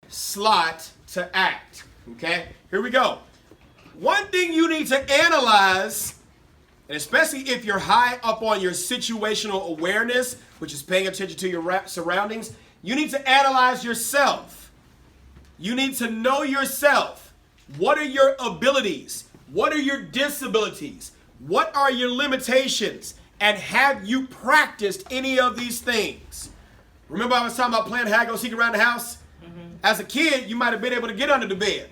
slot to act. Okay, here we go. One thing you need to analyze, and especially if you're high up on your situational awareness, which is paying attention to your surroundings, you need to analyze yourself. You need to know yourself. What are your abilities? What are your disabilities? What are your limitations? And have you practiced any of these things? Remember I was talking about playing hide go seek around the house? As a kid, you might have been able to get under the bed.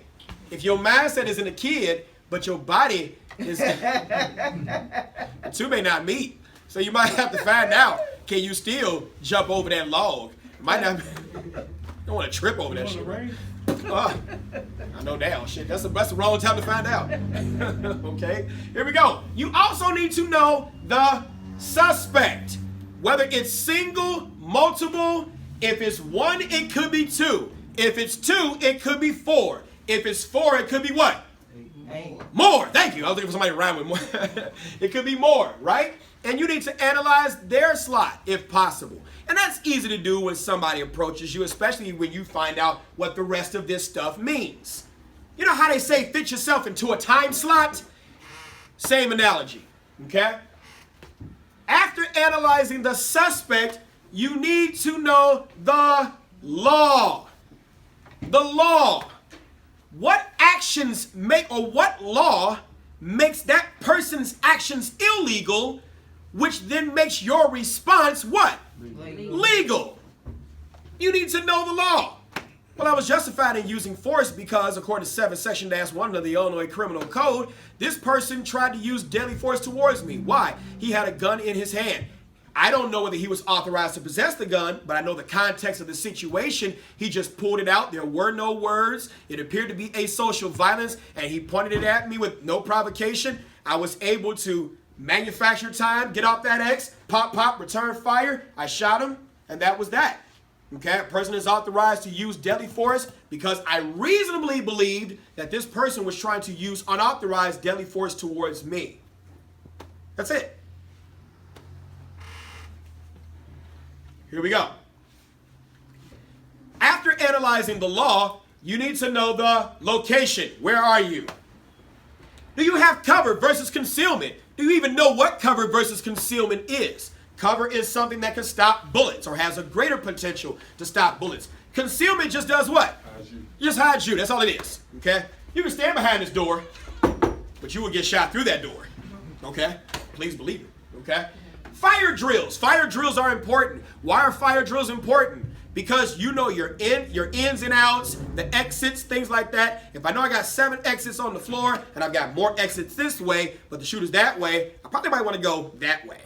If your mindset isn't a kid, but your body is, the two may not meet. So you might have to find out, can you still jump over that log? Might not, you don't want to trip over that shit, right? I know now, shit, that's the wrong time to find out. Okay, here we go. You also need to know the suspect. Whether it's single, multiple, if it's one, it could be two. If it's two, it could be four. If it's four, it could be what? More. Thank you. I was looking for somebody to rhyme with more. It could be more, right? And you need to analyze their slot if possible. And that's easy to do when somebody approaches you, especially when you find out what the rest of this stuff means. You know how they say fit yourself into a time slot? Same analogy, okay? After analyzing the suspect, you need to know the law. The law. What actions make, or what law makes that person's actions illegal, which then makes your response what? Legal. You need to know the law. Well, I was justified in using force because, according to 7 Section -1 of the Illinois Criminal Code, this person tried to use deadly force towards me. Why? He had a gun in his hand. I don't know whether he was authorized to possess the gun, but I know the context of the situation. He just pulled it out. There were no words. It appeared to be asocial violence, and he pointed it at me with no provocation. I was able to manufacture time, get off that X, pop, pop, return fire. I shot him, and that was that. Okay, a person is authorized to use deadly force because I reasonably believed that this person was trying to use unauthorized deadly force towards me. That's it. Here we go. After analyzing the law, you need to know the location. Where are you? Do you have cover versus concealment? Do you even know what cover versus concealment is? Cover is something that can stop bullets or has a greater potential to stop bullets. Concealment just does what? Just hides you. That's all it is. Okay? You can stand behind this door, but you will get shot through that door. Okay? Please believe it. Okay? Fire drills. Fire drills are important. Why are fire drills important? Because you know your ins and outs, the exits, things like that. If I know I got 7 exits on the floor and I've got more exits this way, but the shooter's that way, I probably might want to go that way.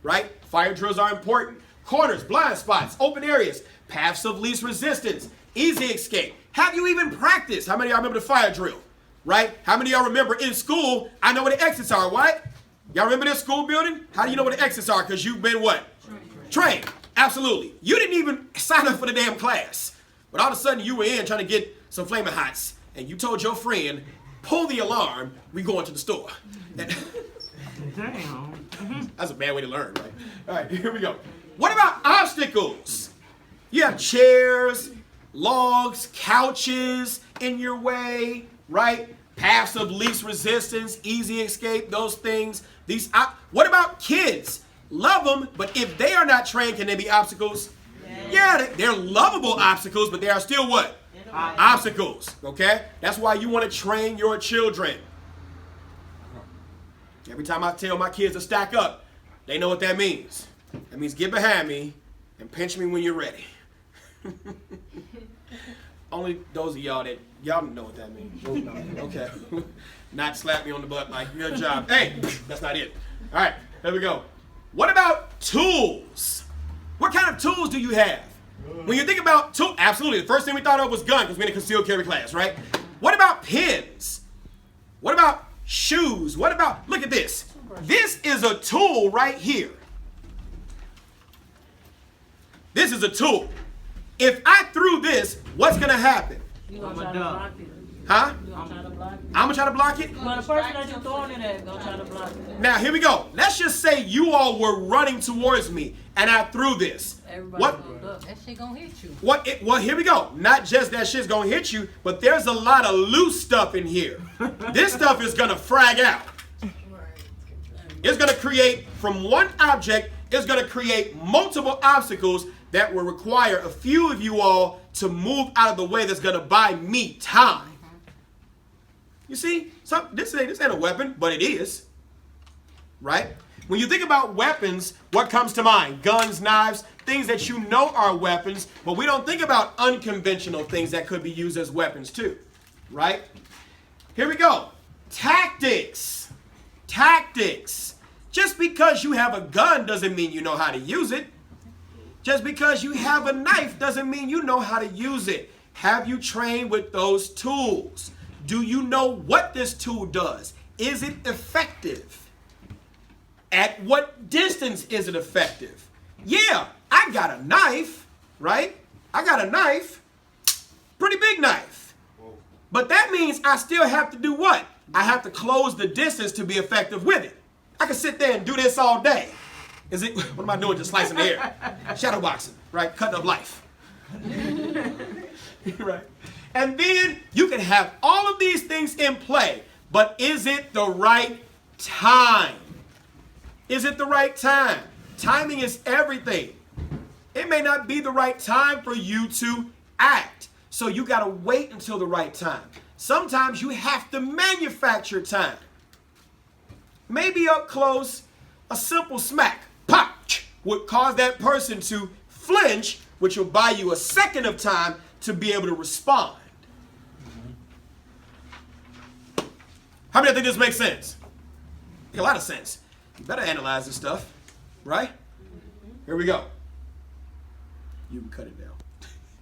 Right? Fire drills are important. Corners, blind spots, open areas, paths of least resistance, easy escape. Have you even practiced? How many of y'all remember the fire drill? Right? How many of y'all remember in school, I know where the exits are, right? Y'all remember this school building? How do you know where the exits are? Because you've been what? Trained. Absolutely. You didn't even sign up for the damn class. But all of a sudden you were in trying to get some Flamin' Hots. And you told your friend, pull the alarm, we going to the store. Damn. That's a bad way to learn, right? All right, here we go. What about obstacles? You have chairs, logs, couches in your way, right? Paths of least resistance, easy escape, those things. What about kids? Love them, but if they are not trained, can they be obstacles? Yeah, they're lovable obstacles, but they are still what? Obstacles, okay? That's why you want to train your children. Every time I tell my kids to stack up, they know what that means. That means get behind me and pinch me when you're ready. Only those of y'all that y'all know what that means. Okay. Not slap me on the butt like, good job. Hey, that's not it. All right, here we go. What about tools? What kind of tools do you have? When you think about tools, absolutely. The first thing we thought of was gun because we're in a concealed carry class, right? What about pens? What about shoes? What about, look at this. This is a tool right here. This is a tool. If I threw this, what's going to happen? You gonna try to block it. Huh? You gonna try to block it. I'm going to try to block it? Well, the person that you're throwing it at gonna try to block it. Now, here we go. Let's just say you all were running towards me and I threw this. Everybody What? gonna duck. That shit gonna hit you. Well, here we go. Not just that shit's gonna hit you, but there's a lot of loose stuff in here. This stuff is gonna frag out. It's gonna create, from one object, it's gonna create multiple obstacles that will require a few of you all to move out of the way. That's gonna buy me time. You see, this ain't a weapon, but it is, right? When you think about weapons, what comes to mind? Guns, knives, things that you know are weapons, but we don't think about unconventional things that could be used as weapons too, right? Here we go. Tactics. Tactics. Just because you have a gun doesn't mean you know how to use it. Just because you have a knife doesn't mean you know how to use it. Have you trained with those tools? Do you know what this tool does? Is it effective? At what distance is it effective? Yeah, I got a knife, right? I got a knife, pretty big knife. But that means I still have to do what? I have to close the distance to be effective with it. I can sit there and do this all day. What am I doing? Just slicing the air. Shadow boxing, right? Cutting up life. Right. And then you can have all of these things in play, but is it the right time? Is it the right time? Timing is everything. It may not be the right time for you to act. So you got to wait until the right time. Sometimes you have to manufacture time. Maybe up close, a simple smack, pop, would cause that person to flinch, which will buy you a second of time to be able to respond. How many think this makes sense? Make a lot of sense. You better analyze this stuff, right? Here we go. You can cut it down.